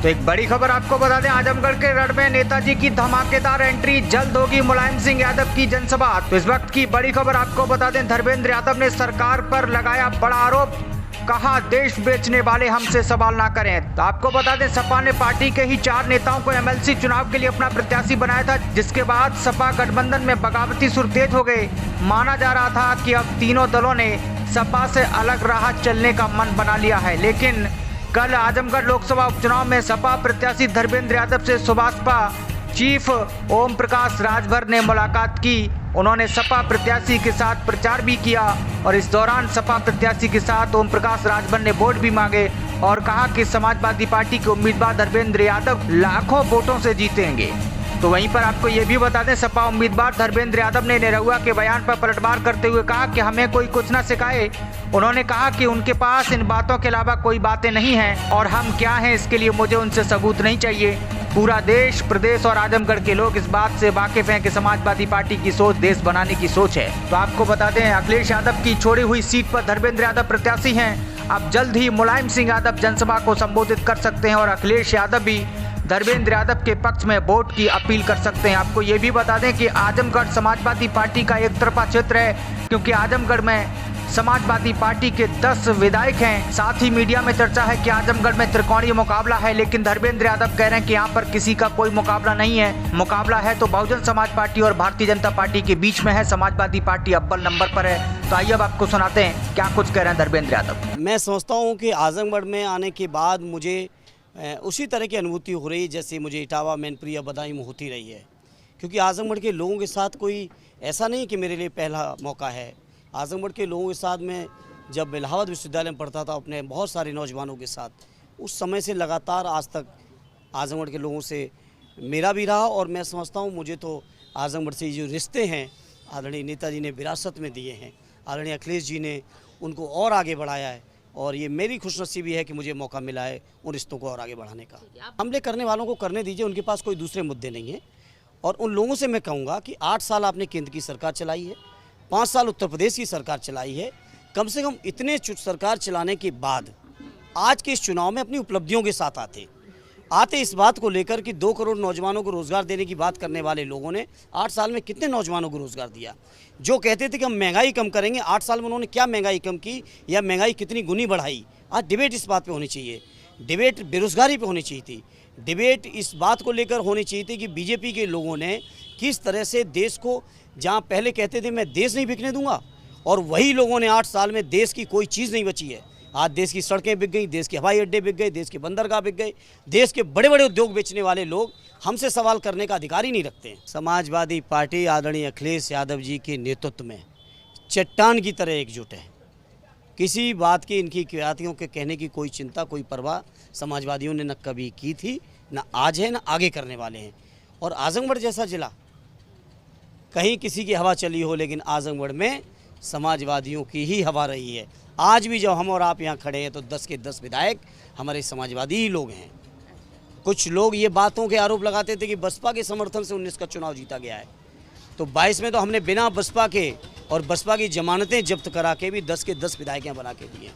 तो एक बड़ी खबर आपको बता दें, आजमगढ़ के रण में नेताजी की धमाकेदार एंट्री, जल्द होगी मुलायम सिंह यादव की जनसभा। तो इस वक्त की बड़ी खबर आपको बता दें, धर्मेंद्र यादव ने सरकार पर लगाया बड़ा आरोप, कहा देश बेचने वाले हमसे सवाल ना करें। तो आपको बता दें, सपा ने पार्टी के ही 4 नेताओं को एमएलसी चुनाव के लिए अपना प्रत्याशी बनाया था, जिसके बाद सपा गठबंधन में बगावती सुर तेज हो गए। माना जा रहा था कि अब तीनों दलों ने सपा से अलग राह चलने का मन बना लिया है। लेकिन कल आजमगढ़ लोकसभा उपचुनाव में सपा प्रत्याशी धर्मेंद्र यादव से सुभाषपा चीफ ओम प्रकाश राजभर ने मुलाकात की। उन्होंने सपा प्रत्याशी के साथ प्रचार भी किया और इस दौरान सपा प्रत्याशी के साथ ओम प्रकाश राजभर ने वोट भी मांगे और कहा कि समाजवादी पार्टी के उम्मीदवार धर्मेंद्र यादव लाखों वोटों से जीतेंगे। तो वहीं पर आपको ये भी बता दें, सपा उम्मीदवार धर्मेंद्र यादव ने निरहुआ के बयान पर पलटवार करते हुए कहा कि हमें कोई कुछ न सिखाए। उन्होंने कहा कि उनके पास इन बातों के अलावा कोई बातें नहीं हैं और हम क्या हैं इसके लिए मुझे उनसे सबूत नहीं चाहिए। पूरा देश, प्रदेश और आजमगढ़ के लोग इस बात से वाकिफ हैं कि समाजवादी पार्टी की सोच देश बनाने की सोच है। तो आपको बता दें, अखिलेश यादव की छोड़ी हुई सीट पर धर्मेंद्र यादव प्रत्याशी हैं। अब जल्द ही मुलायम सिंह यादव जनसभा को संबोधित कर सकते हैं और अखिलेश यादव भी धर्मेंद्र यादव के पक्ष में वोट की अपील कर सकते हैं। आपको ये भी बता दें कि आजमगढ़ समाजवादी पार्टी का एक तरफा क्षेत्र है, क्योंकि आजमगढ़ में समाजवादी पार्टी के 10 विधायक हैं। साथ ही मीडिया में चर्चा है कि आजमगढ़ में त्रिकोणीय मुकाबला है, लेकिन धर्मेंद्र यादव कह रहे हैं कि यहाँ पर किसी का कोई मुकाबला नहीं है। मुकाबला है तो बहुजन समाज पार्टी और भारतीय जनता पार्टी के बीच में है। समाजवादी पार्टी अव्वल नंबर पर है। तो आइए अब आपको सुनाते हैं क्या कुछ कह रहे हैं धर्मेंद्र यादव। मैं समझता हूँ कि आजमगढ़ में आने के बाद मुझे उसी तरह की अनुभूति हो रही है जैसे मुझे इटावा, मैनपुरी या बदायूं में होती रही है, क्योंकि आजमगढ़ के लोगों के साथ कोई ऐसा नहीं कि मेरे लिए पहला मौका है। आजमगढ़ के लोगों के साथ मैं जब इलाहाबाद विश्वविद्यालय में पढ़ता था अपने बहुत सारे नौजवानों के साथ, उस समय से लगातार आज तक आजमगढ़ के लोगों से मेरा भी रहा और मैं समझता हूँ मुझे तो आजमगढ़ से जो रिश्ते हैं आदरणीय नेताजी ने विरासत में दिए हैं, आदरणीय अखिलेश जी ने उनको और आगे बढ़ाया है और ये मेरी खुशनसीबी है कि मुझे मौका मिला है उन रिश्तों को और आगे बढ़ाने का। हमले करने वालों को करने दीजिए, उनके पास कोई दूसरे मुद्दे नहीं हैं। और उन लोगों से मैं कहूँगा कि 8 साल आपने केंद्र की सरकार चलाई है, 5 साल उत्तर प्रदेश की सरकार चलाई है। कम से कम इतने सरकार चलाने के बाद आज के इस चुनाव में अपनी उपलब्धियों के साथ आते इस बात को लेकर कि 2 करोड़ नौजवानों को रोज़गार देने की बात करने वाले लोगों ने 8 साल में कितने नौजवानों को रोज़गार दिया। जो कहते थे कि हम महंगाई कम करेंगे, 8 साल में उन्होंने क्या महंगाई कम की या महंगाई कितनी गुनी बढ़ाई। आज डिबेट इस बात पे होनी चाहिए, डिबेट बेरोज़गारी पे होनी चाहिए थी, डिबेट इस बात को लेकर होनी चाहिए थी कि बीजेपी के लोगों ने किस तरह से देश को, जहाँ पहले कहते थे मैं देश नहीं बिकने दूंगा, और वही लोगों ने 8 साल में देश की कोई चीज़ नहीं बची है। आज देश की सड़कें बिक गई, देश के हवाई अड्डे बिक गए, देश के बंदरगाह बिक गए, देश के बड़े बड़े उद्योग बेचने वाले लोग हमसे सवाल करने का अधिकार ही नहीं रखते हैं। समाजवादी पार्टी आदरणीय अखिलेश यादव जी के नेतृत्व में चट्टान की तरह एकजुट है। किसी बात की इनकी क़यादियों के कहने की कोई चिंता, कोई परवाह समाजवादियों ने न कभी की थी, न आज है, न आगे करने वाले हैं। और आजमगढ़ जैसा जिला, कहीं किसी की हवा चली हो, लेकिन आजमगढ़ में समाजवादियों की ही हवा रही है। आज भी जब हम और आप यहाँ खड़े हैं तो 10 के 10 विधायक हमारे समाजवादी ही लोग हैं। कुछ लोग ये बातों के आरोप लगाते थे कि बसपा के समर्थन से 19 का चुनाव जीता गया है, तो 22 में तो हमने बिना बसपा के और बसपा की जमानतें जब्त करा के भी 10 के 10 विधायक यहाँ बना के दिए।